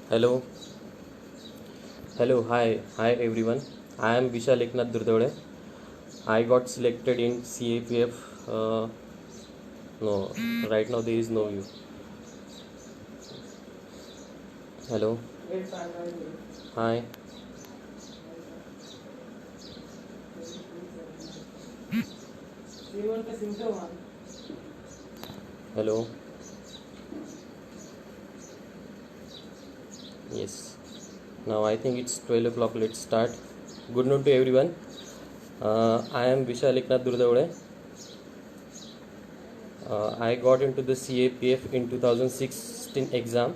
Hello, hi everyone. I am Vishal Eknath Durdode. I got selected in CAPF. No, right now there is no view. Hello, hi, hello. Yes. Now I think it's 12 o'clock. Let's start. Good noon to everyone. I am Vishal Eknath Durdode. I got into the CAPF in 2016 exam,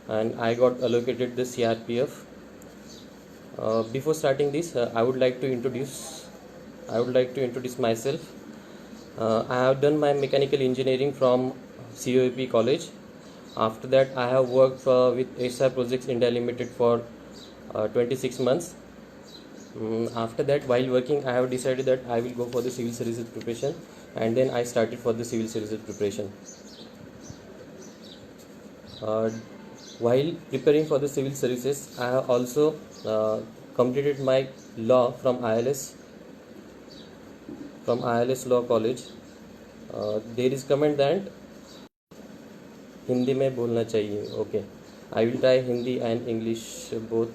and I got allocated the CRPF. Before starting this, I would like to introduce myself. I have done my mechanical engineering from COAP College. After that, I have worked with SR Projects India Limited for 26 months. After that, while working, I have decided that I will go for the civil services preparation, and then I started for the civil services preparation. While preparing for the civil services, I have also completed my law from ILS Law College. There is comment that Hindi में बोलना चाहिए. Okay, I will try Hindi and English both.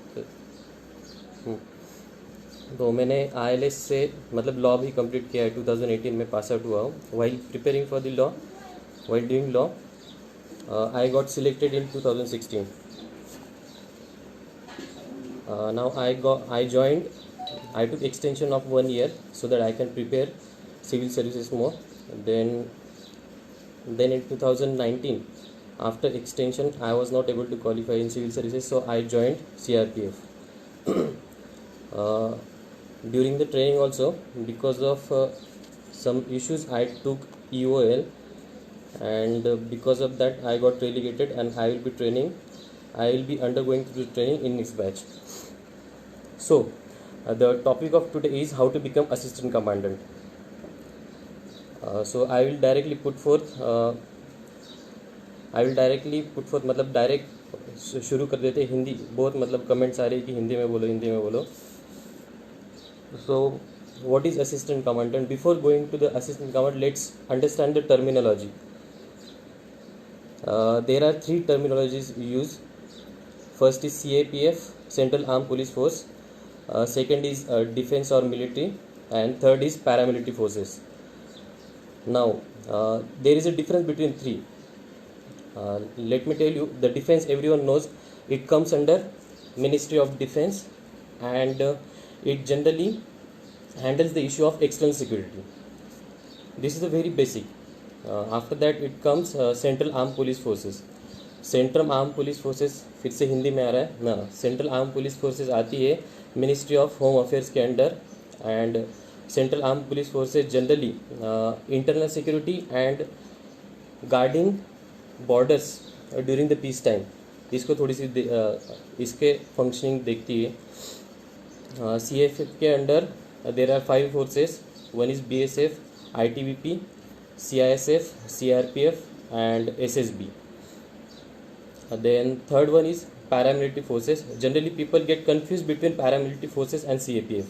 तो मैंने ILS से मतलब law भी complete किया है. 2018 में पास आउट हुआ हूँ. While preparing for the law, while doing law, I got selected in 2016. Now I joined. I took extension of 1 year so that I can prepare civil services more. Then in 2019, after extension, I was not able to qualify in civil services, so I joined CRPF. During the training also, because of some issues, I took EOL, and because of that I got relegated, and I will be undergoing through training in next batch. So the topic of today is how to become assistant commandant. So I will directly put forth मतलब direct शुरू कर देते. हिंदी बहुत मतलब comments आ रही है कि हिंदी में बोलो. So what is assistant commandant? Before going to the assistant commandant, let's understand the terminology. There are 3 terminologies used. First is CAPF, Central Armed Police Force. Second is defense or military, and third is paramilitary forces. Now there is a difference between 3. Let me tell you, the defense everyone knows, it comes under Ministry of Defense, and it generally handles the issue of external security. This is the very basic. After that it comes Central Armed Police Forces. Central arm police forces, फिर से हिंदी में आ रहा है ना. Central arm police forces आती है ministry of home affairs के under, and central arm police forces generally internal security and guarding borders during the peace time, इसको थोड़ी सी इसके फंक्शनिंग देखती है. CAPF के under there are 5 forces. One is BSF, ITBP, CISF, CRPF and SSB. Then third one is paramilitary forces. Generally people get confused between paramilitary forces and CAPF.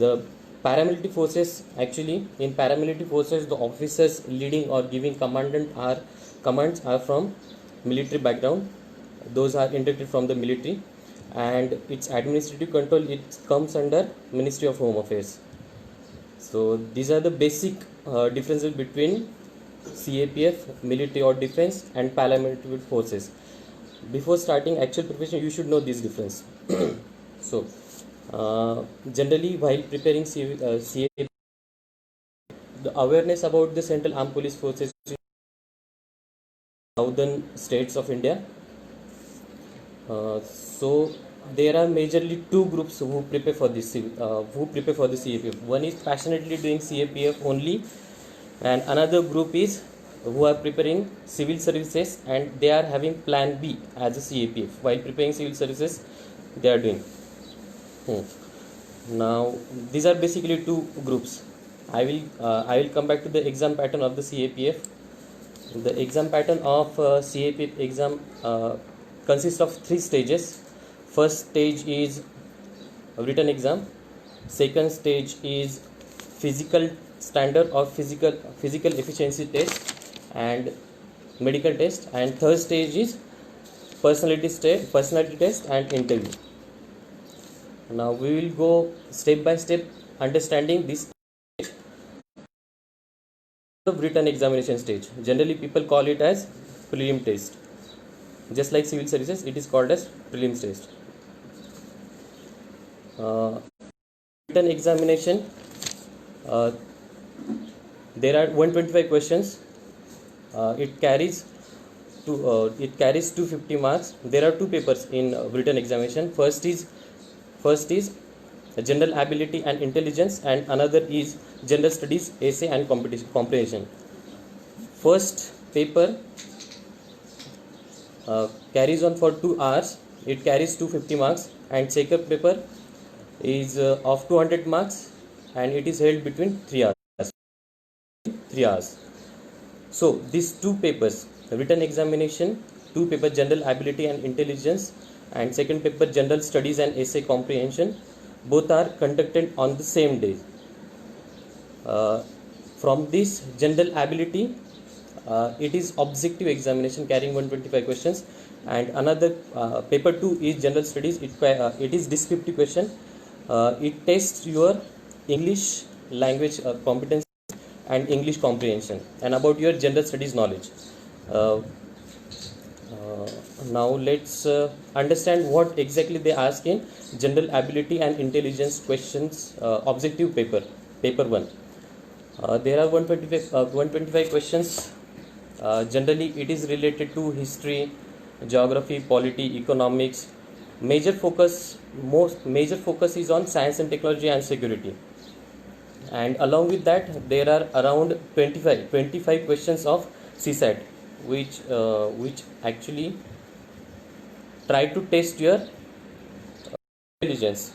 The paramilitary forces, actually in paramilitary forces the officers leading or giving commands are from military background. Those are inducted from the military, and its administrative control, it comes under Ministry of Home Affairs. So these are the basic differences between CAPF, military or defense, and paramilitary forces. Before starting actual preparation, you should know this difference. So generally while preparing CAPF, the awareness about the Central Armed Police Forces in southern states of India. So there are majorly 2 groups who prepare for this CAPF. One is passionately doing CAPF only, and another group is who are preparing civil services and they are having plan B as a CAPF. While preparing civil services they are doing. Now these are basically 2 groups. I will come back to the exam pattern of the CAPF. The exam pattern of CAPF exam consists of 3 stages. First stage is written exam. Second stage is physical standard or physical efficiency test and medical test, and third stage is personality test and interview. Now we will go step by step understanding this of written examination stage. Generally people call it as prelim test. Just like civil services, it is called as prelims test. Written examination, there are 125 questions. It carries 250 marks. There are 2 papers in written examination. First is general ability and intelligence, and another is general studies, essay and comprehension. First paper carries on for 2 hours. It carries 250 marks, and second paper is of 200 marks, and it is held between 3 hours. So these 2 papers, written examination, 2 paper general ability and intelligence, and second paper general studies and essay comprehension, both are conducted on the same day. From this general ability, it is objective examination carrying 125 questions, and another paper 2 is general studies. It is descriptive question. It tests your English language competence and English comprehension, and about your general studies knowledge. Now let's understand what exactly they ask in general ability and intelligence questions, objective paper 1. There are 125 questions. Generally it is related to history, geography, polity, economics. Major focus is on science and technology and security, and along with that there are around 25 questions of CSAT, which actually try to test your intelligence.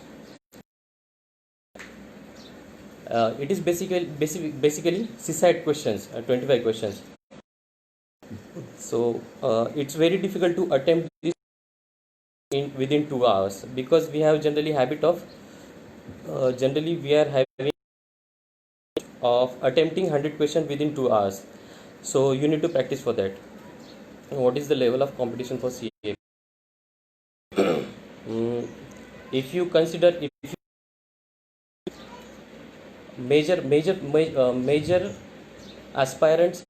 It is basically CSAT questions, 25 questions. So it's very difficult to attempt this within 2 hours, because we have generally having of attempting 100 questions within 2 hours. So you need to practice for that. What is the level of competition for CA? If you consider major aspirants,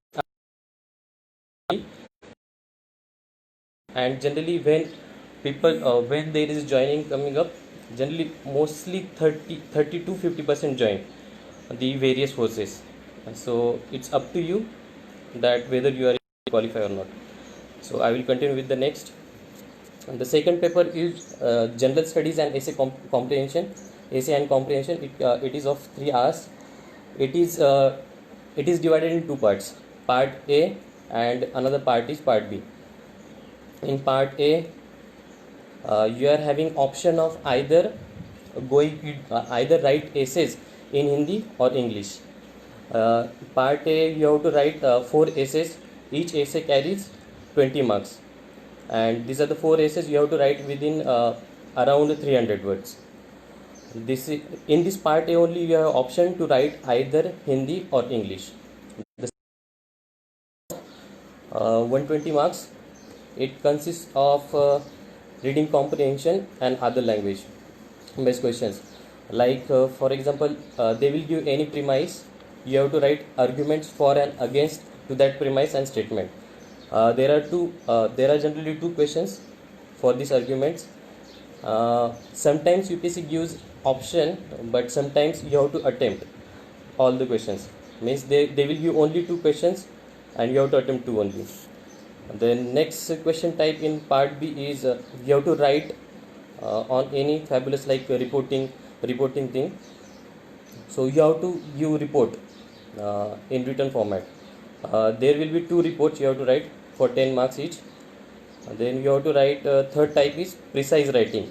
and generally when people when there is joining coming up, generally mostly 30 to 50% join the various forces. So it's up to you that whether you are qualified or not. So I will continue with the next. And the second paper is general studies and essay comprehension. Essay and comprehension. It is of 3 hours. It is divided in 2 parts. Part A and another part is part B. In part A, you are having option of either write essays in Hindi or English. Part A, you have to write 4 essays. Each essay carries 20 marks, and these are the 4 essays you have to write within around 300 words. In this part A only you have option to write either Hindi or English. 120 marks. It consists of reading comprehension and other language based questions. Like for example, they will give any premise. You have to write arguments for and against to that premise and statement. There are generally 2 questions for these arguments. Sometimes UPSC gives option, but sometimes you have to attempt all the questions. Means they will give only 2 questions and you have to attempt 2 only. The next question type in part B is you have to write on any fabulous like reporting thing. So you have to give report in written format. There will be 2 reports you have to write for 10 marks each. Then you have to write third type is precise writing.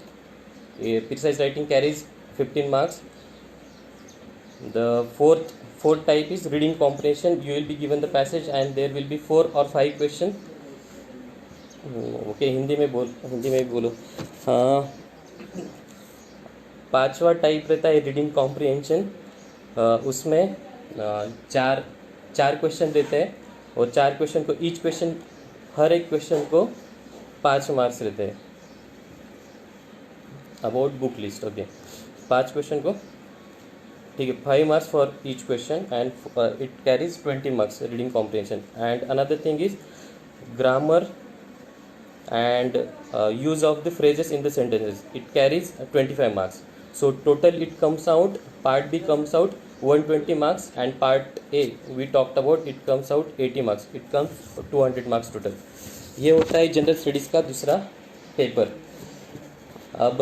Precise writing carries 15 marks. The fourth fourth type is reading comprehension. You will be given the passage and there will be 4 or 5 question. Okay, Hindi में भी बोलो. हाँ, पांचवा type रहता है reading comprehension. उसमें चार question रहते हैं और 4 क्वेश्चन को, ईच क्वेश्चन, हर एक क्वेश्चन को 5 मार्क्स रहते हैं. About book list. Okay, 5 question को, ठीक है, 5 marks for each question and it carries 20 marks reading comprehension. And another thing is grammar and use of the phrases in the sentences. It carries 25 marks. So total it comes out, part B comes out 120 marks and part A we talked about, it comes out 80 marks. It comes 200 marks total. ये होता है general studies का दूसरा paper. अब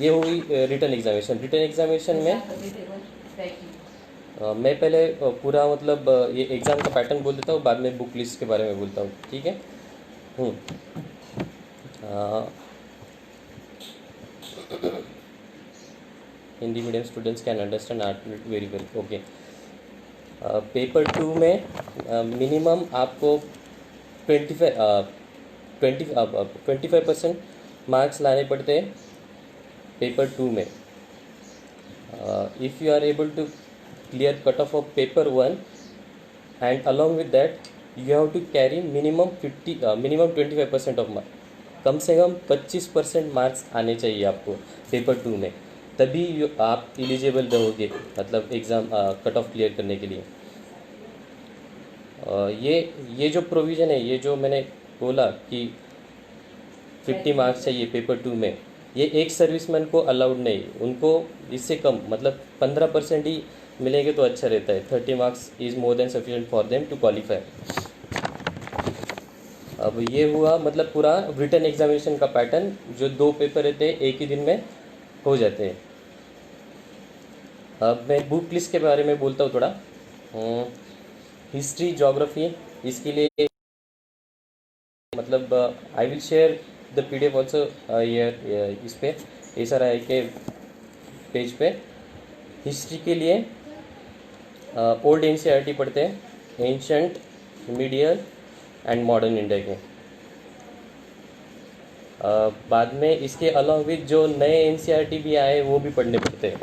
ये हुई written examination. Written examination में मैं पहले पूरा मतलब ये एग्ज़ाम का पैटर्न बोल देता हूँ, बाद में बुक लिस्ट के बारे में बोलता हूँ. ठीक है. Hindi medium students can understand art very well. Okay, paper 2 में मिनिमम आपको 25% मार्क्स लाने पड़ते हैं पेपर 2 में. If you are able to clear cut off paper 1 and along with that you have to carry minimum 25% of marks. कम से कम 25% marks आने चाहिए आपको पेपर 2 में, तभी आप एलिजिबल रहोगे मतलब एग्ज़ाम कट ऑफ क्लियर करने के लिए. ये जो प्रोविज़न है, ये जो मैंने बोला कि 50 मार्क्स चाहिए पेपर 2 में, ये एक सर्विसमैन को अलाउड नहीं. उनको इससे कम मतलब 15% ही मिलेंगे तो अच्छा रहता है. 30 marks is more than sufficient for them to qualify. अब ये हुआ मतलब पूरा रिटन एग्जामिनेशन का पैटर्न. जो 2 पेपर रहते हैं एक ही दिन में हो जाते हैं. अब मैं बुक लिस्ट के बारे में बोलता हूँ थोड़ा. हिस्ट्री, ज्योग्राफी, इसके लिए मतलब I will share the PDF also here इस पे SRI के पेज पे. हिस्ट्री के लिए ओल्ड NCERT पढ़ते हैं, ancient, medial and modern India के. बाद में इसके अलॉन्ग विथ जो नए NCERT भी आए वो भी पढ़ने पड़ते हैं.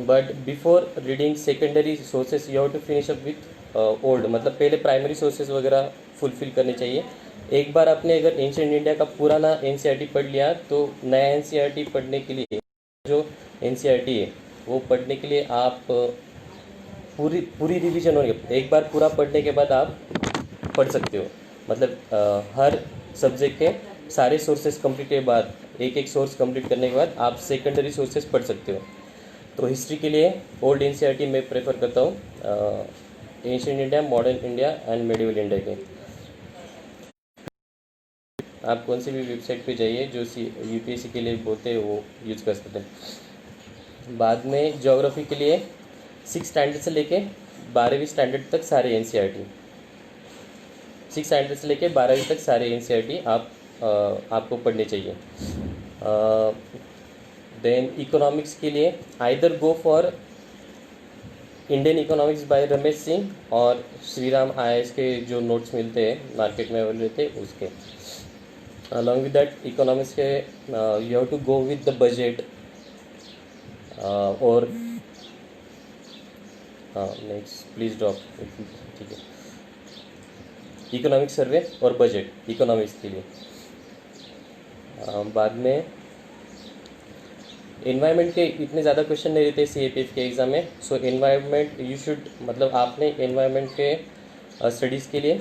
But before reading secondary sources you have to finish up with old. मतलब पहले प्राइमरी सोर्सेस वगैरह फुलफिल करने चाहिए. एक बार आपने अगर एंशंट इंडिया का पुराना NCERT पढ़ लिया तो नया NCERT पढ़ने के लिए, जो NCERT है वो पढ़ने के लिए आप पूरी रिवीजन होने, एक बार पूरा पढ़ने के बाद आप पढ़ सकते हो. मतलब हर सब्जेक्ट के सारे सोर्सेज कंप्लीट के बाद, एक सोर्स कंप्लीट करने के बाद आप सेकेंडरी सोर्सेज पढ़ सकते हो. तो हिस्ट्री के लिए ओल्ड NCERT मैं प्रेफर करता हूँ, ancient India, modern India and medieval India के. आप कौन सी भी वेबसाइट पे जाइए जो UPSC के लिए बोलते हैं वो यूज़ कर सकते हैं. बाद में ज्योग्राफी के लिए 6 स्टैंडर्ड से लेके 12वीं स्टैंडर्ड तक सारे NCERT, 6 स्टैंडर्ड से लेके 12वीं तक सारे NCERT आपको पढ़ने चाहिए. देन इकोनॉमिक्स के लिए either go for Indian economics by Ramesh Singh और श्रीराम IAS के जो नोट्स मिलते हैं मार्केट में अवेलेबल रहते हैं उसके. अलॉन्ग विद दैट इकोनॉमिक्स के you have to go with the budget और नेक्स्ट प्लीज ड्रॉप. ठीक है, इकोनॉमिक सर्वे और बजट इकोनॉमिक्स के लिए. बाद में एनवायरनमेंट के इतने ज़्यादा क्वेश्चन नहीं रहते CAPF के एग्ज़ाम में. सो एनवायरनमेंट यू शुड, मतलब आपने एनवायरनमेंट के स्टडीज़ के लिए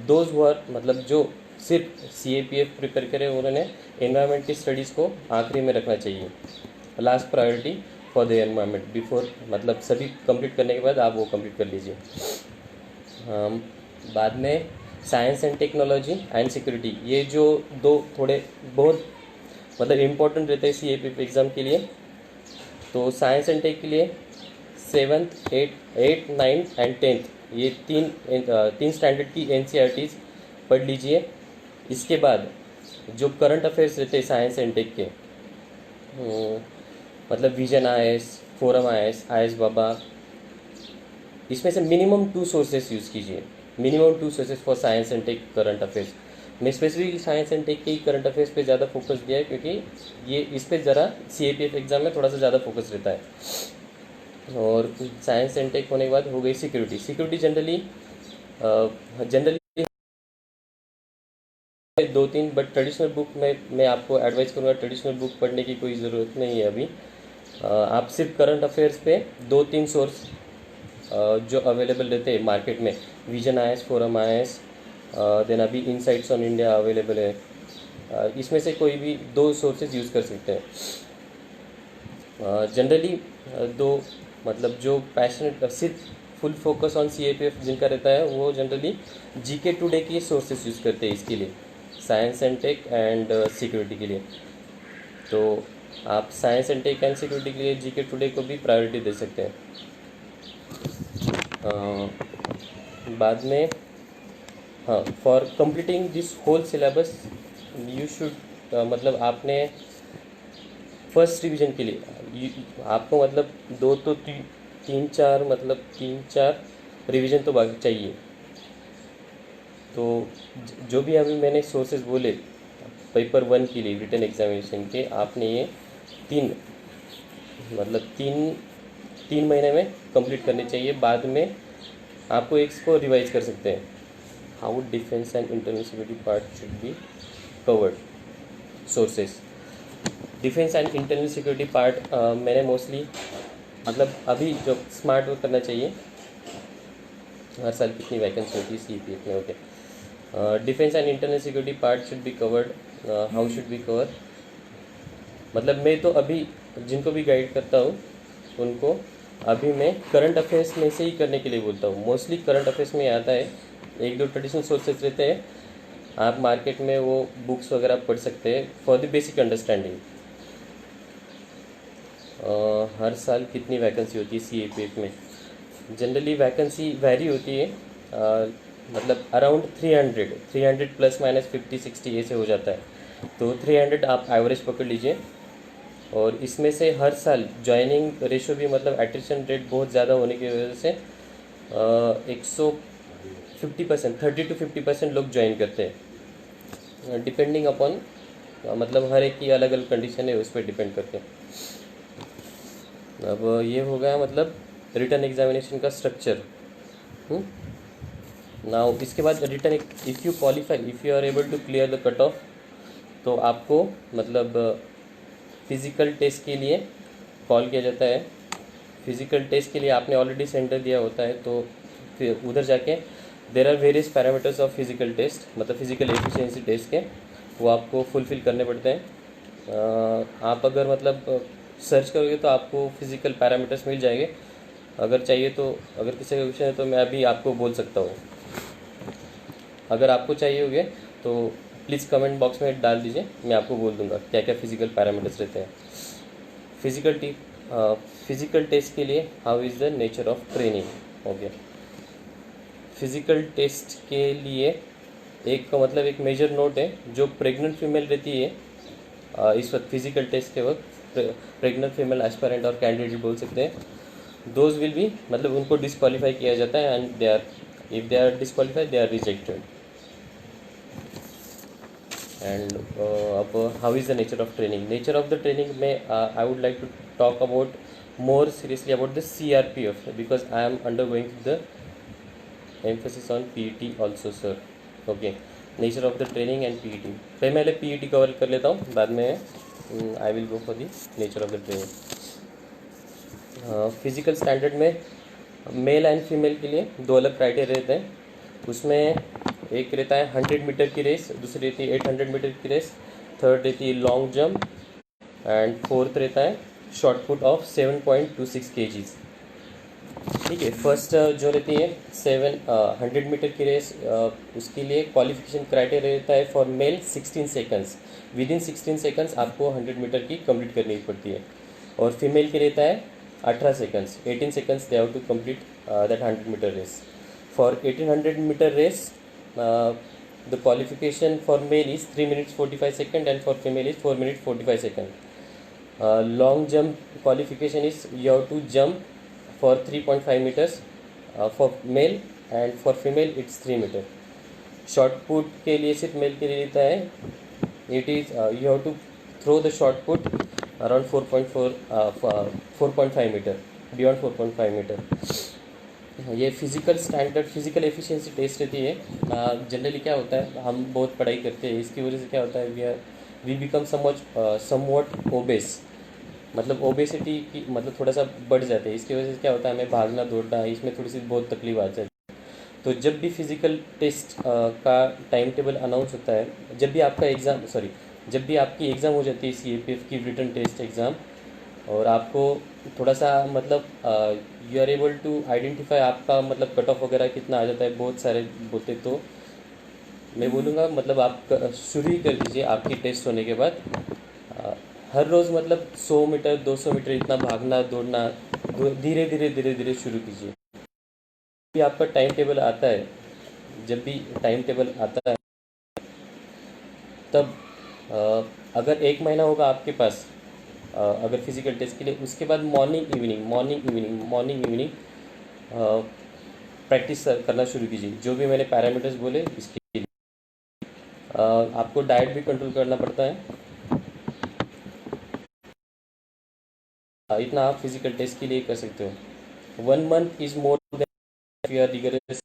दोज हुआ मतलब जो सिर्फ CAPF प्रिपेयर करें उन्होंने एनवायरनमेंट की स्टडीज़ को आखिरी में रखना चाहिए. Last priority for the environment before, मतलब सभी कंप्लीट करने के बाद आप वो कंप्लीट कर लीजिए. बाद में science and technology and security, ये जो दो थोड़े बहुत मतलब इम्पोर्टेंट रहते हैं CAPF एग्ज़ाम के लिए. तो साइंस एंड टेक के लिए 7th, 8th, 9th and 10th ये तीन स्टैंडर्ड की NCERTs पढ़ लीजिए. इसके बाद जो करंट अफेयर्स रहते हैं साइंस एंड टेक के, मतलब vision IAS, forum IAS, IAS बाबा, इसमें से मिनिमम 2 सोर्सेस यूज़ कीजिए, minimum 2 sources for science and take current affairs. मैं स्पेसिफिकली साइंस एंड टेक के ही करंट अफेयर्स पे ज़्यादा फोकस दिया है, क्योंकि ये इस पे ज़रा CAPF एग्ज़ाम में थोड़ा सा ज़्यादा फोकस रहता है। और साइंस एंड टेक होने के बाद हो गई security. Security generally 2-3, but traditional book में मैं आपको एडवाइस करूँगा ट्रेडिशनल बुक पढ़ने की कोई ज़रूरत नहीं है अभी। आप सिर्फ करंट अफेयर्स पे 2-3 सोर्स जो अवेलेबल रहते हैं मार्केट में, vision IAS, forum IAS, then अभी इनसाइट्स ऑन इंडिया अवेलेबल है, इसमें से कोई भी 2 सोर्सेज यूज़ कर सकते हैं। जनरली दो, मतलब जो पैशनेट सिर्फ फुल फोकस ऑन CAPF जिनका रहता है, वो जनरली GK टुडे के सोर्सेज यूज़ करते हैं इसके लिए, science and tech and security के लिए। तो आप science and tech and security के लिए GK टुडे को भी प्रायोरिटी दे सकते हैं। बाद में हाँ, for completing this whole syllabus you should, मतलब आपने फर्स्ट रिवीजन के लिए आपको मतलब 2 तो 3-4, मतलब 3-4 रिवीजन तो बाकी चाहिए। तो जो भी अभी मैंने सोर्सेज बोले पेपर 1 के लिए रिटन एग्जामिनेशन के, आपने ये 3 मतलब 3 महीने में कंप्लीट करने चाहिए। बाद में आपको इसको रिवाइज कर सकते हैं। How defence and internal security part should be covered sources. Defence and internal security part मैंने मोस्टली, मतलब अभी जो स्मार्ट वर्क करना चाहिए, हर साल कितनी वैकेंसी होती है CAPF में, okay. Defence and internal security part should be covered. How should be cover, मतलब मैं तो अभी जिनको भी गाइड करता हूँ उनको अभी मैं करंट अफेयर्स में से ही करने के लिए बोलता हूँ। मोस्टली करंट अफेयर्स में आता है, 1-2 ट्रेडिशनल सोर्सेज रहते हैं, आप मार्केट में वो बुक्स वगैरह पढ़ सकते हैं फॉर द बेसिक अंडरस्टैंडिंग। हर साल कितनी वैकेंसी होती है CAPF में? जनरली वैकेंसी वैरी होती है, मतलब अराउंड 300 प्लस माइनस 50-60 ऐसे हो जाता है। तो 300 आप एवरेज पकड़ लीजिए। और इसमें से हर साल ज्वाइनिंग रेशो भी, मतलब एट्रिशन रेट बहुत ज़्यादा होने की वजह से 150%, 30-50% लोग ज्वाइन करते हैं, डिपेंडिंग अपॉन, मतलब हर एक की अलग अलग कंडीशन है, उस पर डिपेंड करते हैं। अब ये हो गया मतलब रिटन एग्जामिनेशन का स्ट्रक्चर। नाउ इसके बाद written, if you qualify, if you are able to clear the cut off, तो आपको मतलब फिज़िकल टेस्ट के लिए कॉल किया जाता है। फिज़िकल टेस्ट के लिए आपने ऑलरेडी सेंटर दिया होता है, तो फिर उधर जाके there are various parameters of physical test, मतलब फिज़िकल एफिशिएंसी टेस्ट के, वो आपको फुलफ़िल करने पड़ते हैं। आप अगर मतलब सर्च करोगे तो आपको फिज़िकल पैरामीटर्स मिल जाएंगे। अगर चाहिए तो, अगर किसी का क्वेश्चन है तो मैं अभी आपको बोल सकता हूँ। अगर आपको चाहिए होगे तो प्लीज़ कमेंट बॉक्स में डाल दीजिए, मैं आपको बोल दूंगा क्या क्या फिज़िकल पैरामीटर्स रहते हैं। फिज़िकल टेस्ट के लिए how is the nature of training, okay. Physical test के लिए एक मतलब एक मेजर नोट है, जो प्रेग्नेंट फीमेल रहती है इस वक्त फिज़िकल टेस्ट के वक्त, प्रेग्नेंट फीमेल एस्पायरेंट और कैंडिडेट बोल सकते हैं, दोज विल बी, मतलब उनको डिस्क्वालीफाई किया जाता है, and they are, if they are disqualified they are rejected. And अब how is the nature of training? Nature of the training में I would like to talk about more seriously about the CRPF, because I am undergoing the emphasis on PET also, sir. Okay, nature of the training and PET. पहले PET cover कर लेता हूँ, बाद में I will go for the nature of the training. Physical standard में male and female के लिए 2 अलग क्राइटेरिया रहते हैं। उसमें एक रहता है 100 मीटर की रेस, दूसरी रहती है 800 मीटर की रेस, थर्ड रहती है लॉन्ग जंप, एंड फोर्थ रहता है शॉर्ट पुट ऑफ 7.26 kgs। ठीक है, फर्स्ट जो रहती है 100 मीटर की रेस, उसके लिए क्वालिफिकेशन क्राइटेरिया रहता है for male 16 seconds, with in 16 seconds आपको 100 मीटर की कंप्लीट करनी पड़ती है। और फीमेल के रहता है 18 seconds, 18 seconds they have to complete that 100 metre race. For 1800 metre race the qualification for male is 3 minutes 45 seconds and for female is 4 minutes 45 seconds. Long jump qualification is you have to jump for 3.5 meters for male and for female it's 3 meter. Shot put के लिए सिर्फ male के लिए रहता है, it is you have to throw the shot put around 4.5 meter, beyond 4.5 meter. ये physical standard physical efficiency test रहती है। जनरली क्या होता है, हम बहुत पढ़ाई करते हैं, इसकी वजह से क्या होता है, वी बिकम समवॉट ओबेस, मतलब ओबेसिटी की मतलब थोड़ा सा बढ़ जाते हैं। इसकी वजह से क्या होता है, हमें भागना दौड़ना इसमें थोड़ी सी बहुत तकलीफ आ जाती है। तो जब भी फिज़िकल टेस्ट का टाइम टेबल अनाउंस होता है, जब भी आपका एग्ज़ाम जब भी आपकी एग्ज़ाम हो जाती है CAPF की रिटन टेस्ट एग्ज़ाम, और आपको थोड़ा सा मतलब you are able to identify आपका मतलब कट ऑफ वगैरह कितना आ जाता है, बहुत सारे बोलते, तो मैं बोलूँगा मतलब आप शुरू ही कर दीजिए आपकी टेस्ट होने के बाद। हर रोज़ मतलब 100 मीटर 200 मीटर इतना भागना दौड़ना धीरे धीरे धीरे धीरे शुरू कीजिए। भी आपका टाइम टेबल आता है, जब भी टाइम टेबल आता है तब अगर 1 महीना होगा आपके पास, अगर फिज़िकल टेस्ट के लिए, उसके बाद मॉर्निंग इवनिंग प्रैक्टिस करना शुरू कीजिए। जो भी मैंने पैरामीटर्स बोले इसके लिए आपको डाइट भी कंट्रोल करना पड़ता है। इतना आप फिज़िकल टेस्ट के लिए कर सकते हो। 1 month is more than you are rigorously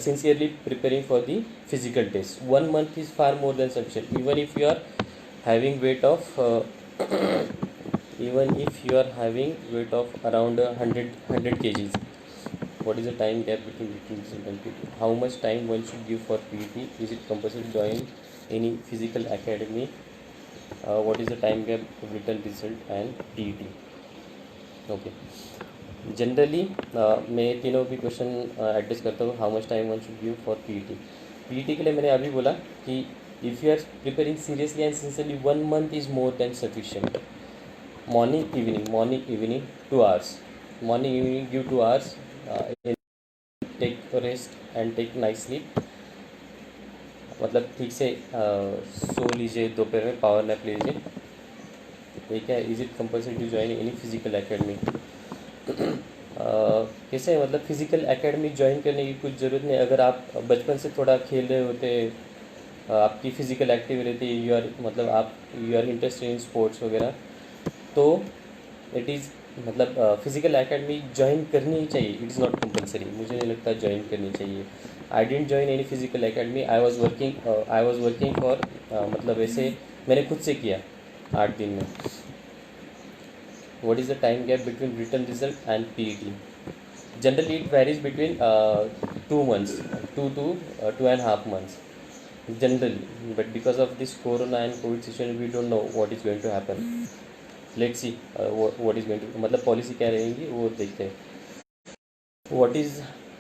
sincerely preparing for the physical test. 1 month is far more than sufficient, even if you are having weight of even if you are having weight of around 100 kgs. What is the time gap between written result and PT? How much time one should give for PT? Is it compulsory to join any physical academy? What is the time gap of written result and PET? Okay. Generally मैं तीनों भी question address करता हूँ। How much time one should give for PET के लिए मैंने अभी बोला कि if you are preparing seriously and sincerely 1 month is more than sufficient. Morning evening 2 hours, morning evening give 2 hours, take rest and take night sleep, मतलब ठीक से सो लीजिए, दोपहर में पावर नैप लीजिए। ठीक है। Is it compulsory to join any physical academy? कैसे मतलब फ़िज़िकल एकेडमी ज्वाइन करने की कुछ ज़रूरत नहीं। अगर आप बचपन से थोड़ा खेल रहे होते, आपकी फ़िज़िकल एक्टिव रहती, यू आर मतलब आप you are interested in sports वगैरह, तो इट इज़ मतलब फ़िज़िकल एकेडमी ज्वाइन करनी ही चाहिए। इट इज़ नॉट कंपलसरी, मुझे नहीं लगता ज्वाइन करनी चाहिए। I didn't join any physical academy. I was working for मतलब ऐसे मैंने खुद से किया 8 दिन में। What is the time gap between written result and PET? Generally, it varies between 2 months, 2.5 months. Generally, but because of this Corona and COVID situation, we don't know what is going to happen. Let's see what is going to मतलब policy क्या रहेगी वो देखते हैं। What is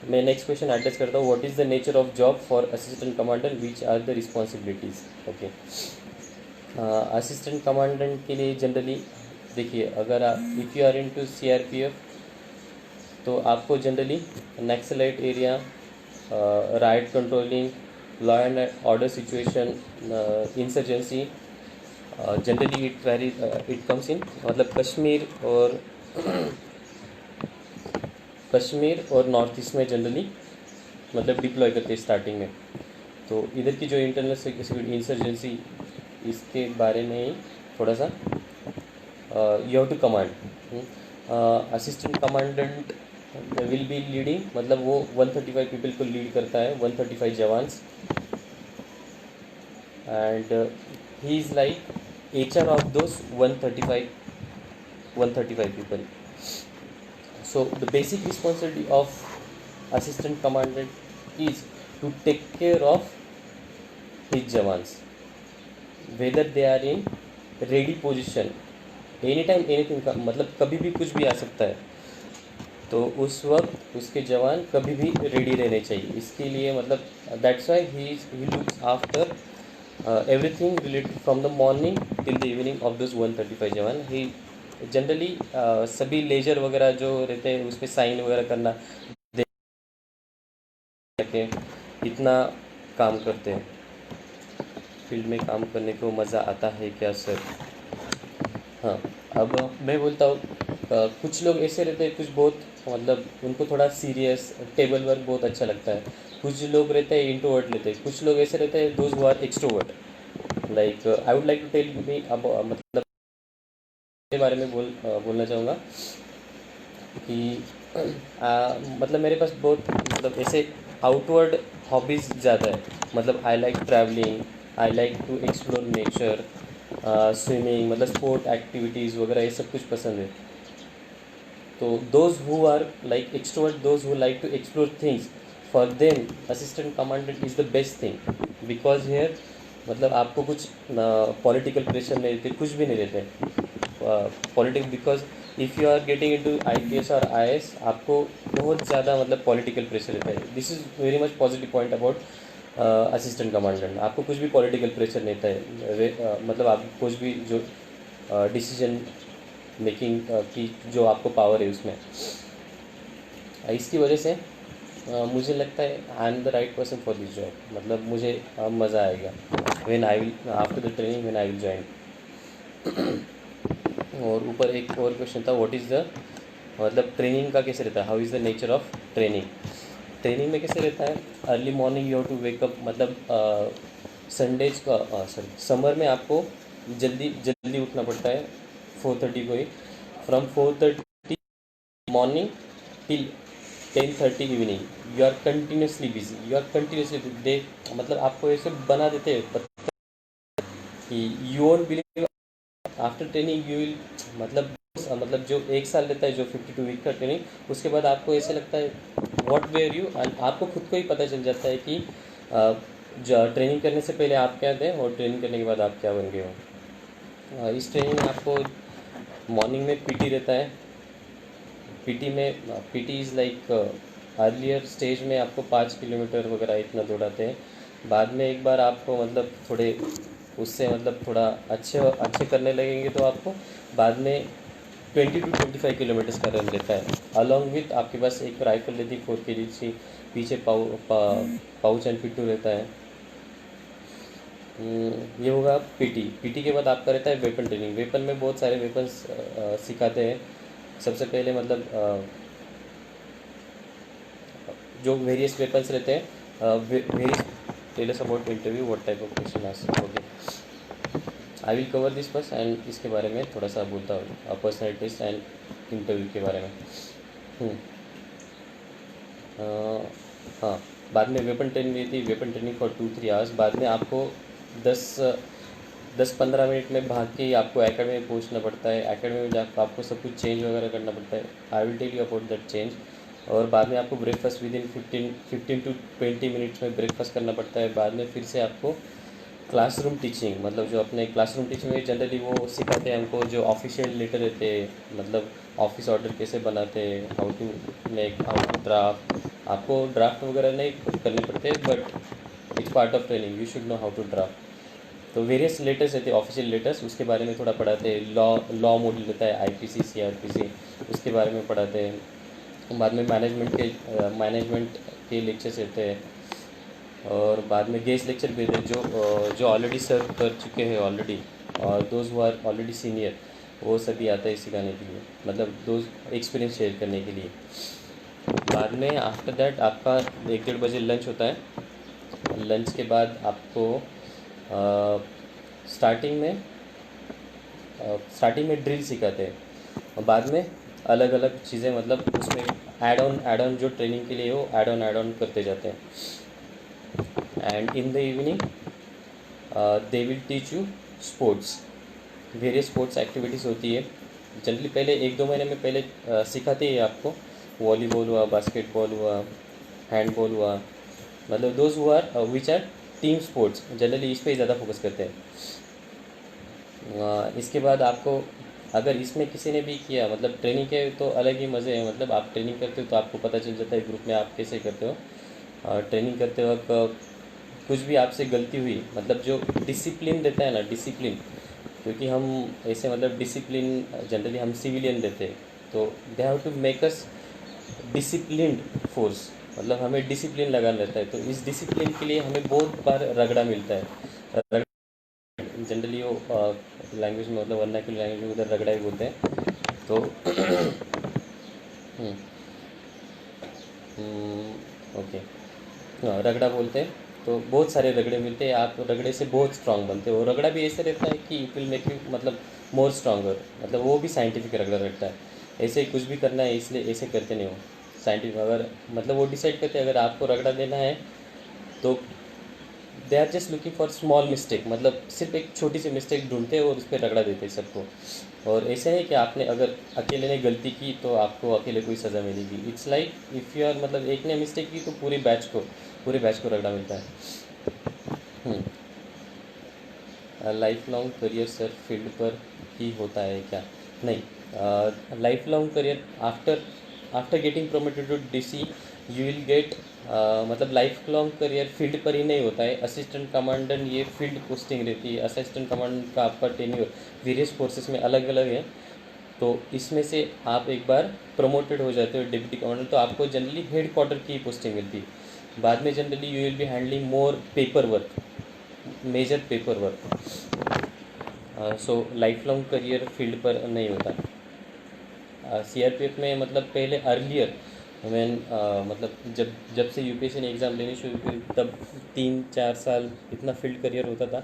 मैं next question address करता हूँ। What is the nature of job for assistant commander? Which are the responsibilities? Okay. Assistant commandant के लिए जनरली देखिए, अगर आप if you are into CRPF तो आपको generally naxalite area, right controlling, law and order situation, insurgency, generally it comes in मतलब कश्मीर और north east में जनरली मतलब डिप्लॉय करते हैं स्टार्टिंग में। तो इधर की जो इंटरनल सिक्योरिटी इंसर्जेंसी, इसके बारे में ही थोड़ा सा you have to command. Assistant commandant will be leading, मतलब वो 135 पीपल को लीड करता है, 135 jawans, and he is like HR of those 135 people. So the basic responsibility of assistant commandant is to take care of his jawans, whether they are in ready position, any time anything का मतलब कभी भी कुछ भी आ सकता है, तो उस वक्त उसके जवान कभी भी रेडी रहने चाहिए। इसके लिए मतलब that's why he looks after everything related from the morning till the evening of this 135 जवान। ही जनरली सभी लेजर वगैरह जो रहते हैं उस पर साइन वगैरह करना के इतना काम करते हैं। फील्ड में काम करने को मज़ा आता है क्या सर? हाँ, अब मैं बोलता हूँ कुछ लोग ऐसे रहते हैं, कुछ बहुत मतलब उनको थोड़ा सीरियस टेबल वर्क बहुत अच्छा लगता है। कुछ लोग रहते हैं इंट्रोवर्ट लेते हैं, कुछ लोग ऐसे रहते हैं those who are extrovert. Like I would like to tell me अब मतलब के बारे में बोलना चाहूँगा कि मतलब मेरे पास बहुत मतलब ऐसे आउटवर्ड हॉबीज़ ज़्यादा है। मतलब I like travelling, I like to explore nature, swimming, मतलब स्पोर्ट एक्टिविटीज़ वगैरह ये सब कुछ पसंद है। तो those who are like extrovert, those who like to explore things, for them assistant commandant is the best thing. Because here मतलब आपको कुछ पॉलिटिकल प्रेशर नहीं रहते, कुछ भी नहीं रहते politics. Because if you are getting into IPS और IAS, आपको बहुत ज़्यादा मतलब पॉलिटिकल प्रेशर रहता है। This is very much positive point about assistant commandant. आपको कुछ भी पॉलिटिकल प्रेशर नहीं रहता है। मतलब आप कुछ भी जो डिसीजन मेकिंग की जो आपको पावर है उसमें, इसकी वजह से मुझे लगता है I am the right person for this job. मतलब मुझे मज़ा आएगा when I will after the training when I will join. और ऊपर एक और क्वेश्चन था, व्हाट इज़ द मतलब ट्रेनिंग का कैसे रहता है, how is the nature of training. Training में कैसे रहता है, early morning you have to wake up. मतलब संडेज का सॉरी समर में आपको जल्दी जल्दी उठना पड़ता है 4:30 को ही। From 4:30 morning till 10:30 evening you are continuously busy, you are continuously they मतलब आपको ऐसे बना देते हैं कि you won't believe after training you will मतलब जो एक साल रहता है, जो 52 वीक का ट्रेनिंग, उसके बाद आपको ऐसे लगता है व्हाट वेयर यू, एंड आपको खुद को ही पता चल जाता है कि जो ट्रेनिंग करने से पहले आप क्या थे और ट्रेनिंग करने के बाद आप क्या बन गए हो। इस ट्रेनिंग में आपको मॉर्निंग में PT रहता है। PT is like earlier stage में आपको 5 किलोमीटर वगैरह इतना दौड़ाते हैं। बाद में एक बार आपको मतलब थोड़े उससे मतलब थोड़ा अच्छे करने लगेंगे तो आपको बाद में 20 to 25 किलोमीटर्स का रन रहता है। अलॉन्ग विथ आपके पास एक राइफल रहती है 4 kg की, पीछे पाउच एंड पिट्टू रहता है। ये होगा PT के बाद आपका रहता है वेपन ट्रेनिंग। वेपन में बहुत सारे वेपन्स सिखाते हैं। सबसे पहले मतलब जो वेरियस वेपन्स रहते हैं, various tell us about interview, what type of question asked. Okay, I will cover this first and इसके बारे में थोड़ा सा बोलता हूँ, पर्सनैलिटीज एंड इंटरव्यू के बारे में। हाँ, बाद में वेपन ट्रेनिंग दी थी, वेपन ट्रेनिंग फॉर 2-3 आवर्स। बाद में आपको 10-15 मिनट में भाग के आपको एकेडमी में पहुंचना पड़ता है। एकेडमी में जाकर आपको सब कुछ चेंज वगैरह करना पड़ता है। I will tell you about that change. और बाद में आपको breakfast within 15 to 20 minutes में ब्रेकफास्ट करना पड़ता है। बाद में फिर से आपको क्लासरूम टीचिंग, मतलब जो अपने क्लासरूम टीचिंग में जनरली वो सिखाते हैं हमको जो ऑफिशियल लेटर रहते हैं, मतलब ऑफिस ऑर्डर कैसे बनाते हैं, how to make, how to draft. आपको ड्राफ्ट वगैरह नहीं करने पड़ते, but it's part of training, you should know how to draft. तो वेरियस लेटर्स रहते हैं, ऑफिशियल लेटर्स, उसके बारे में थोड़ा पढ़ाते हैं। लॉ मॉड्यूल रहता है, IPC CRPC, उसके बारे में पढ़ाते हैं। बाद में मैनेजमेंट के लेक्चर्स रहते हैं। और बाद में गेस्ट लेक्चर भी रहते हैं, जो ऑलरेडी सर्व कर चुके हैं ऑलरेडी, और those who are already senior, वो सभी आता है सिखाने के लिए, मतलब दोज एक्सपीरियंस शेयर करने के लिए। बाद में आफ्टर दैट आपका 1-1:30 बजे लंच होता है। लंच के बाद आपको स्टार्टिंग में ड्रिल सिखाते हैं, और बाद में अलग अलग चीज़ें, मतलब उसमें ऐड ऑन जो ट्रेनिंग के लिए हो ऐड ऑन करते जाते हैं। And in the evening they will teach you sports, various sports activities होती है। जनरली पहले 1-2 महीने में पहले सिखाते ही आपको वॉलीबॉल हुआ, बास्केटबॉल हुआ, हैंडबॉल हुआ, मतलब those who are which are team sports, generally इस पर ज़्यादा फोकस करते हैं। इसके बाद आपको अगर इसमें किसी ने भी किया, मतलब ट्रेनिंग के तो अलग ही मज़े हैं। मतलब आप ट्रेनिंग करते हो तो आपको पता चल जाता है ग्रुप में आप कैसे करते हो। ट्रेनिंग करते वक्त कुछ भी आपसे गलती हुई, मतलब जो डिसिप्लिन रहता है ना, डिसिप्लिन, क्योंकि हम ऐसे मतलब डिसिप्लिन जनरली हम सिविलियन रहते हैं, तो they have to make us disciplined force, मतलब हमें डिसिप्लिन लगाना रहता है। तो इस डिसिप्लिन के लिए हमें बहुत बार रगड़ा मिलता है। जनरली वो लैंग्वेज में, मतलब वर्नाक्युलर लैंग्वेज में उधर रगड़ा ही बोलते हैं। तो हम्म, ओके, हाँ, रगड़ा बोलते हैं। तो बहुत सारे रगड़े मिलते हैं, आप रगड़े से बहुत स्ट्रांग बनते हो। रगड़ा भी ऐसे रहता है कि इट विल मेक यू मतलब मोर स्ट्रांगर, मतलब वो भी साइंटिफिक रगड़ा रहता है। ऐसे ही कुछ भी करना है इसलिए ऐसे करते नहीं हो। साइंटिफिक अगर मतलब वो डिसाइड करते हैं अगर आपको रगड़ा देना है तो they are just looking for small mistake, मतलब सिर्फ एक छोटी सी मिस्टेक ढूंढते हैं और उस पर रगड़ा देते हैं सबको। और ऐसे नहीं कि आपने अगर अकेले ने गलती की तो आपको अकेले कोई सज़ा मिलेगी। It's like if you are मतलब एक ने मिस्टेक की तो पूरे बैच को रगड़ा मिलता है। Life long career sir field पर ही होता है क्या? नहीं, life long career after after getting promoted to DC you will get, मतलब लाइफ लॉन्ग करियर फील्ड पर ही नहीं होता है। असिस्टेंट कमांडेंट ये फील्ड पोस्टिंग रहती है। असिस्टेंट कमांडेंट का आपका टेन्योर वेरियस फोर्सेस में अलग अलग है। तो इसमें से आप एक बार प्रमोटेड हो जाते हो डिप्टी कमांडेंट तो आपको जनरली हेड क्वार्टर की पोस्टिंग मिलती है। बाद में generally you will be handling more paper work, major paper work. So life long career field पर नहीं होता। सीआरपीएफ में मतलब पहले अर्लियर मैन मतलब जब जब से यूपीएससी ने एग्ज़ाम लेनी शुरू की तब 3-4 साल इतना फील्ड करियर होता था।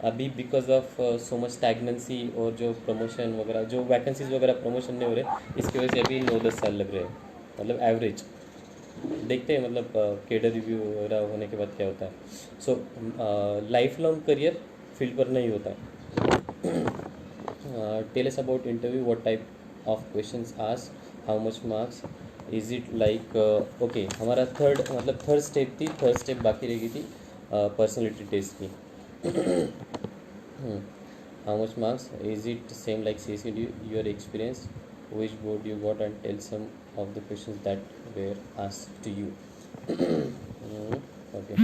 अभी because of so much stagnancy और जो प्रमोशन वगैरह जो वैकेंसीज वगैरह प्रमोशन नहीं हो रहे इसकी वजह से अभी 9-10 साल लग रहे हैं, मतलब एवरेज। देखते हैं मतलब केडर रिव्यू वगैरह होने के बाद क्या होता है। So life long career field पर नहीं होता है। Tell us about interview, what type of questions ask, how much marks, is it like okay. हमारा थर्ड स्टेप थी, थर्ड स्टेप बाकी रह गई थी पर्सनैलिटी टेस्ट की। How much marks, is it same like C C D, your experience, which board you got and tell some of the questions that were asked to you. Okay.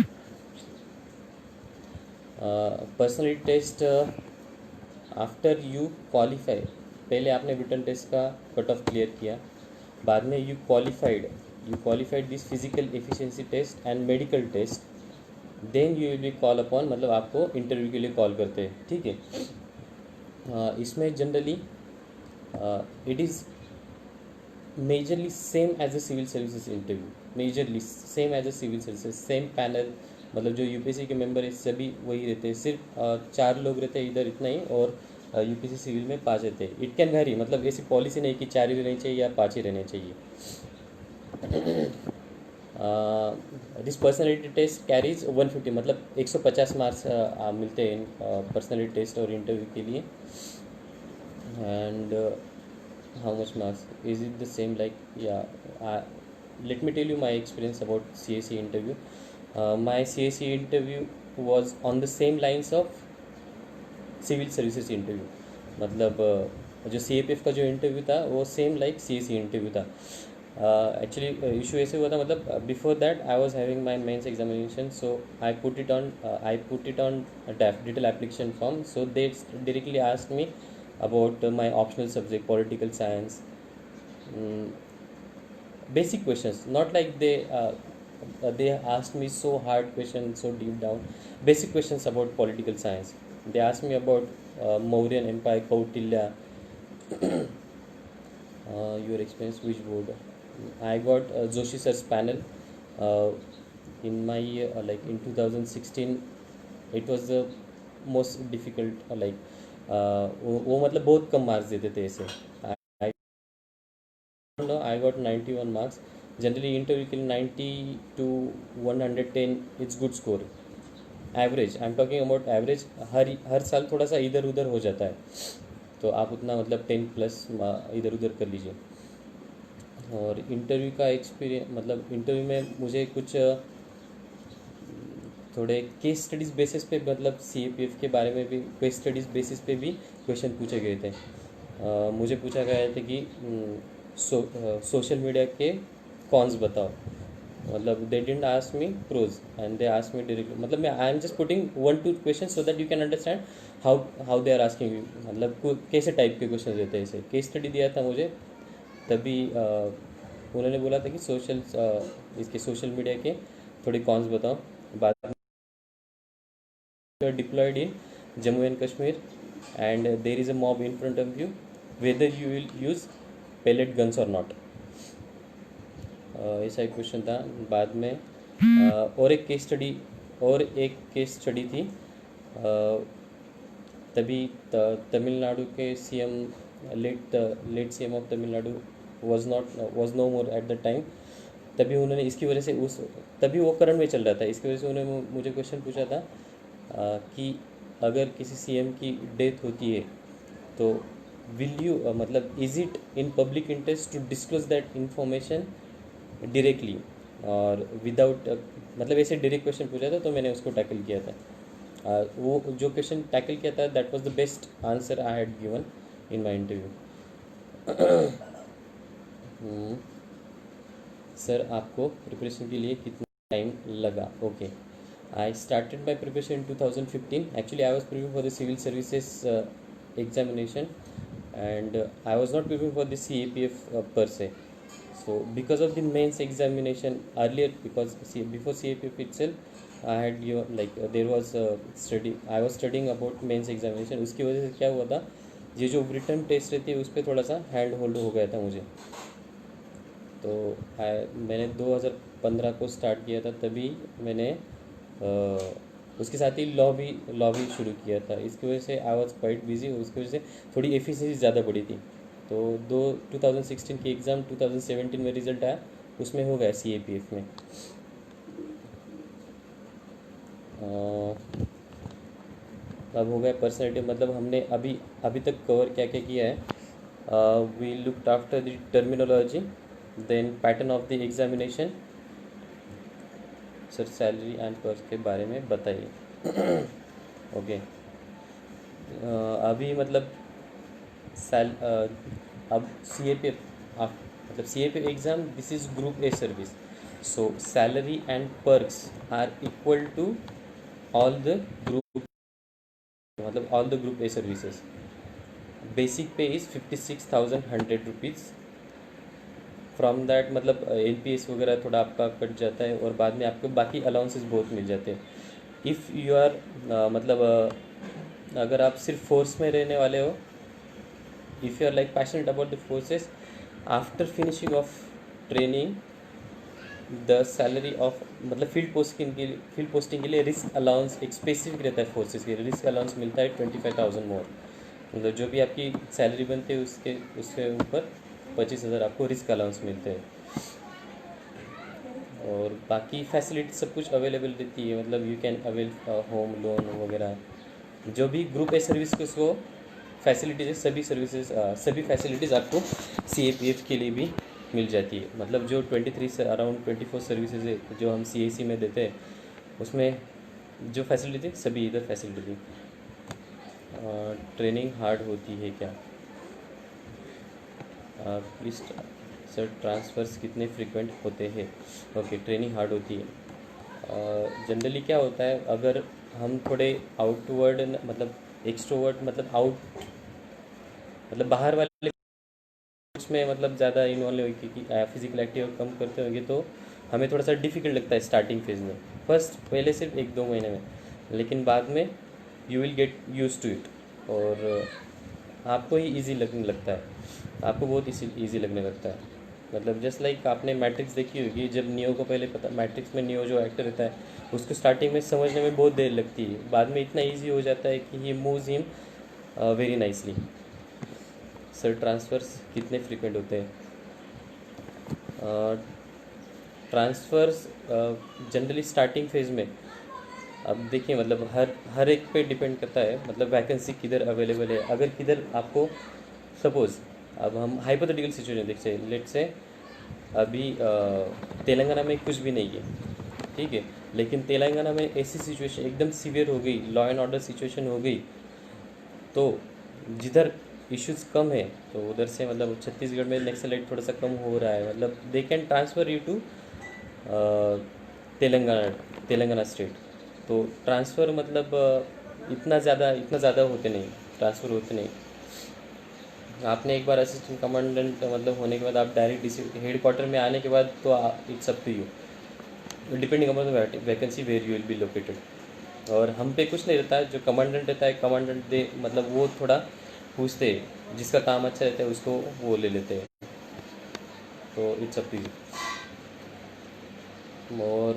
Personality test after you qualify, पहले आपने written test का cut off clear किया, बाद में you qualified this physical efficiency test and medical test, then you will be call upon, मतलब आपको interview के लिए कॉल करते हैं, ठीक है। इसमें generally it is majorly same as a civil services interview, majorly same as a civil services, same panel, मतलब जो यूपीएससी के मेंबर है सभी वही रहते हैं, सिर्फ 4 लोग रहते हैं इधर इतना ही, और यूपीएससी सिविल में 5 रहते हैं। इट कैन वेरी, मतलब ऐसी पॉलिसी नहीं कि 4 ही रहने चाहिए या 5 ही रहने चाहिए। दिस पर्सनैलिटी टेस्ट कैरीज 150, मतलब 150 मार्क्स मिलते हैं पर्सनैलिटी टेस्ट और इंटरव्यू के लिए। And how much marks, is it the same like, let me tell you my experience about CSE interview. My CSE interview was on the same lines of civil services interview, मतलब जो CAPF का जो interview था वो same like CSE interview था। Actually issue ऐसे हुआ था, मतलब before that I was having my mains examination, so I put it on detail application form, so they directly asked me about my optional subject political science, basic questions, not like they asked me so hard questions so deep down, basic questions about political science. They asked me about Mauryan Empire, Kautilya, your experience, which board. I got Joshi sir's panel in my like in 2016. It was the most difficult वो मतलब बहुत कम marks देते थे ऐसे। I got 91 marks. Generally interview के लिए 90 to 110 it's good score. Average, I am talking about average, हर साल थोड़ा सा इधर उधर हो जाता है, तो आप उतना मतलब 10+ इधर उधर कर लीजिए। और इंटरव्यू का एक्सपीरियंस, मतलब इंटरव्यू में मुझे कुछ थोड़े केस स्टडीज़ बेसिस पे, मतलब CAPF के बारे में भी केस स्टडीज़ बेसिस पे भी क्वेश्चन पूछे गए थे। मुझे पूछा गया था कि सोशल मीडिया के कॉन्स बताओ, मतलब they didn't ask me pros and they ask me directly, मतलब मैं I am just putting 1-2 question so that you can understand how they are asking you, मतलब कैसे टाइप के क्वेश्चन देते हैं। ऐसे केस स्टडी दिया था मुझे, तभी उन्होंने बोला था कि इसके सोशल मीडिया के थोड़े कॉन्स बताओ। बाद you are deployed in Jammu and Kashmir and there is a mob in front of you, whether you will use pellet guns or not? ऐसा एक क्वेश्चन था। बाद में और एक केस स्टडी थी। तभी तमिलनाडु के CM, late CM of Tamil Nadu was no more at the time. तभी उन्होंने इसकी वजह से तभी वो करंट में चल रहा था, इसकी वजह से उन्होंने मुझे क्वेश्चन पूछा था कि अगर किसी सीएम की डेथ होती है तो विल यू मतलब is it in public interest to disclose that information directly और विदाउट, मतलब ऐसे डायरेक्ट क्वेश्चन पूछा था तो मैंने उसको टैकल किया था। वो जो क्वेश्चन टैकल किया था that was the best answer I had given in my interview. Sir आपको प्रिपरेशन के लिए कितना टाइम लगा? Okay, I started my preparation in 2015। Actually I was preparing for the civil services examination, and I was not preparing for the CAPF per se. So because of the mains examination earlier, because before CAPF itself I had given there was a study, I was studying about mains examination। उसकी वजह से क्या हुआ था, ये जो written test रहती है उस पर थोड़ा सा हैंड होल्ड हो गया था मुझे। तो मैंने 2015 को स्टार्ट किया था, तभी मैंने उसके साथ ही लॉ भी शुरू किया था। इसकी वजह से आई वॉज क्वाइट बिजी, उसकी वजह से थोड़ी एफिशिएंसी ज़्यादा बढ़ी थी। तो 2016 की एग्ज़ाम 2017 में रिज़ल्ट आया, उसमें हो गया CAPF में। अब हो गया पर्सनैलिटी, मतलब हमने अभी तक कवर क्या क्या किया है। We looked after the terminology, then pattern of the examination. Sir salary and perks के बारे में बताइए। ओके, अभी मतलब अब CAPF मतलब CAPF exam, this is group A service, so salary and perks are equal to all the group, मतलब all the group A services. Basic pay is 56,100 rupees. From that मतलब LPS वगैरह थोड़ा आपका cut जाता है, और बाद में आपको बाकी अलाउंसेस बहुत मिल जाते हैं। इफ़ यू आर मतलब अगर आप सिर्फ फोर्स में रहने वाले हो, if you are like passionate about the forces, after finishing off training the salary of मतलब फील्ड पोस्टिंग के लिए रिस्क अलाउंस एक स्पेसिफिक रहता है। फोर्सेस के रिस्क अलाउंस मिलता है 25,000 मोर, मतलब जो भी आपकी सैलरी बनती है उसके ऊपर 25,000 आपको रिस्क अलाउंस मिलते हैं। और बाकी फैसिलिटी सब कुछ अवेलेबल रहती है, मतलब you can avail home loan वगैरह, जो भी ग्रुप ए सर्विस को फैसिलिटीज़ है, सभी फैसिलिटीज़ आपको CAPF के लिए भी मिल जाती है। मतलब जो 23 से अराउंड 24 सर्विसेज है जो हम CAC में देते हैं, उसमें जो फैसिलिटी सभी इधर फैसिलिटी थी। ट्रेनिंग हार्ड होती है क्या? प्लीज़ सर ट्रांसफ़र्स कितने फ्रीक्वेंट होते हैं? ओके, ट्रेनिंग हार्ड होती है। जनरली क्या होता है, अगर हम थोड़े आउटवर्ड मतलब एक्सट्रोवर्ड मतलब बाहर वाले उसमें मतलब ज़्यादा इन्वॉल्व होगी कि फिजिकल एक्टिविटी कम करते होंगे, तो हमें थोड़ा सा डिफ़िकल्ट लगता है स्टार्टिंग फेज़ में, पहले सिर्फ 1-2 महीने में, लेकिन बाद में you will get use to it, और आपको ही ईजी लगने लगता है, आपको बहुत ईजी लगने लगता है। मतलब जस्ट लाइक आपने मैट्रिक्स देखी होगी, जब नियो को पहले पता, मैट्रिक्स में नियो जो एक्टर रहता है उसको स्टार्टिंग में समझने में बहुत देर लगती है, बाद में इतना ईजी हो जाता है कि he moves him very nicely. Sir transfers कितने फ्रीक्वेंट होते हैं? ट्रांसफ़र्स जनरली स्टार्टिंग फेज़ में, अब देखिए मतलब हर एक पे डिपेंड करता है, मतलब वैकेंसी किधर अवेलेबल है। अगर किधर आपको सपोज़, अब हम हाइपोथेटिकल सिचुएशन देखते हैं, लेट्स से अभी तेलंगाना में कुछ भी नहीं है, ठीक है, लेकिन तेलंगाना में ऐसी सिचुएशन एकदम सीवियर हो गई, लॉ एंड ऑर्डर सिचुएशन हो गई, तो जिधर इश्यूज़ कम है तो उधर से मतलब छत्तीसगढ़ में नक्सलाइट थोड़ा सा कम हो रहा है, मतलब they can transfer you to Telangana state. तो ट्रांसफ़र मतलब इतना ज़्यादा होते नहीं, ट्रांसफ़र होते नहीं। आपने एक बार असिस्टेंट कमांडेंट मतलब होने के बाद आप डायरेक्ट हेड क्वार्टर में आने के बाद तो it's up to you, depending upon the vacancy where you will be located. और हम पे कुछ नहीं रहता है, जो कमांडेंट रहता है कमांडेंट दे मतलब वो थोड़ा पूछते हैं, जिसका काम अच्छा रहता है उसको वो ले लेते हैं। तो इट्स अप टू यू। और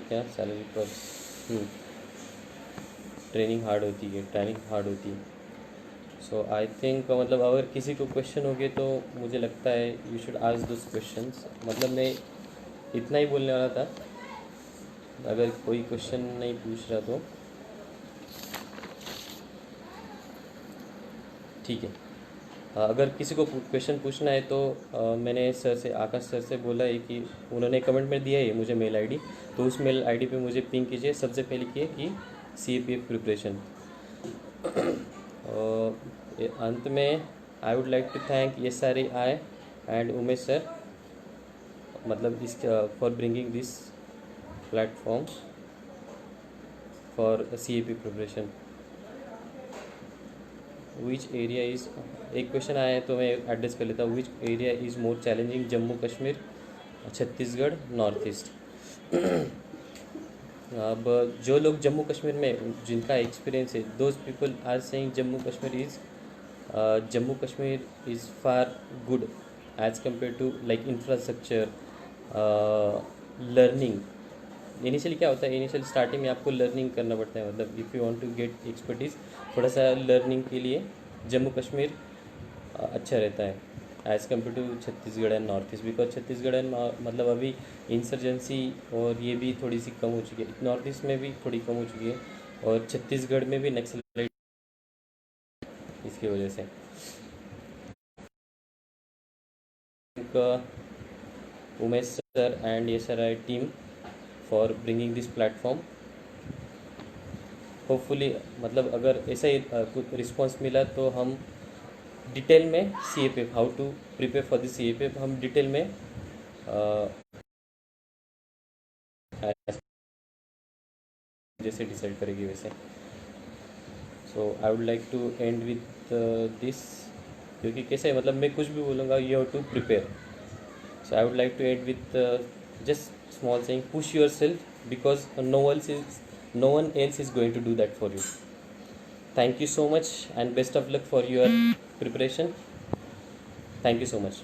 क्या सैलरी पर ट्रेनिंग हार्ड होती है, सो आई थिंक मतलब अगर किसी को क्वेश्चन हो गए तो मुझे लगता है you should ask those questions. मतलब मैं इतना ही बोलने वाला था, अगर कोई क्वेश्चन नहीं पूछ रहा तो ठीक है। अगर किसी को क्वेश्चन पूछना है तो मैंने सर से, आकाश सर से बोला है कि उन्होंने कमेंट में दिया है मुझे मेल आईडी, तो उस मेल आईडी पे मुझे पिंग कीजिए। सबसे पहले किए कि CAPF प्रिपरेशन। अंत में I would like to thank SRAI and Umesh sir, मतलब इस for bringing this platform for CAPF preparation. Which area is, एक क्वेश्चन आया है तो मैं एड्रेस कर लेता हूँ। Which area is more challenging, Jammu Kashmir, Chhattisgarh, north east? अब जो लोग जम्मू कश्मीर में जिनका एक्सपीरियंस है, those people are saying Jammu Kashmir is far good as compare to like infrastructure, learning. Initially क्या होता है, इनिशियल स्टार्टिंग में आपको लर्निंग करना पड़ता है, मतलब if you want to get expertise, थोड़ा सा लर्निंग के लिए जम्मू कश्मीर अच्छा रहता है as compare to Chhattisgarh and north east. Because Chhattisgarh and मतलब अभी इंसर्जेंसी और ये भी थोड़ी सी कम हो चुकी है, नॉर्थ ईस्ट में भी थोड़ी कम हो चुकी है, और छत्तीसगढ़ में भी नक्सलाइट इसकी वजह से। Umesh sir and SRI team for bringing this platform. Hopefully मतलब अगर ऐसा ही कुछ रिस्पॉन्स मिला तो हम डिटेल में CAPF, how to prepare for the CAPF, हम डिटेल में जैसे डिसाइड करेंगे वैसे। So I would like to end with this, क्योंकि कैसे है मतलब मैं कुछ भी बोलूँगा, you have to prepare. So I would like to end with just small saying, push yourself because no one else is going to do that for you. Thank you so much and best of luck for your preparation. Thank you so much.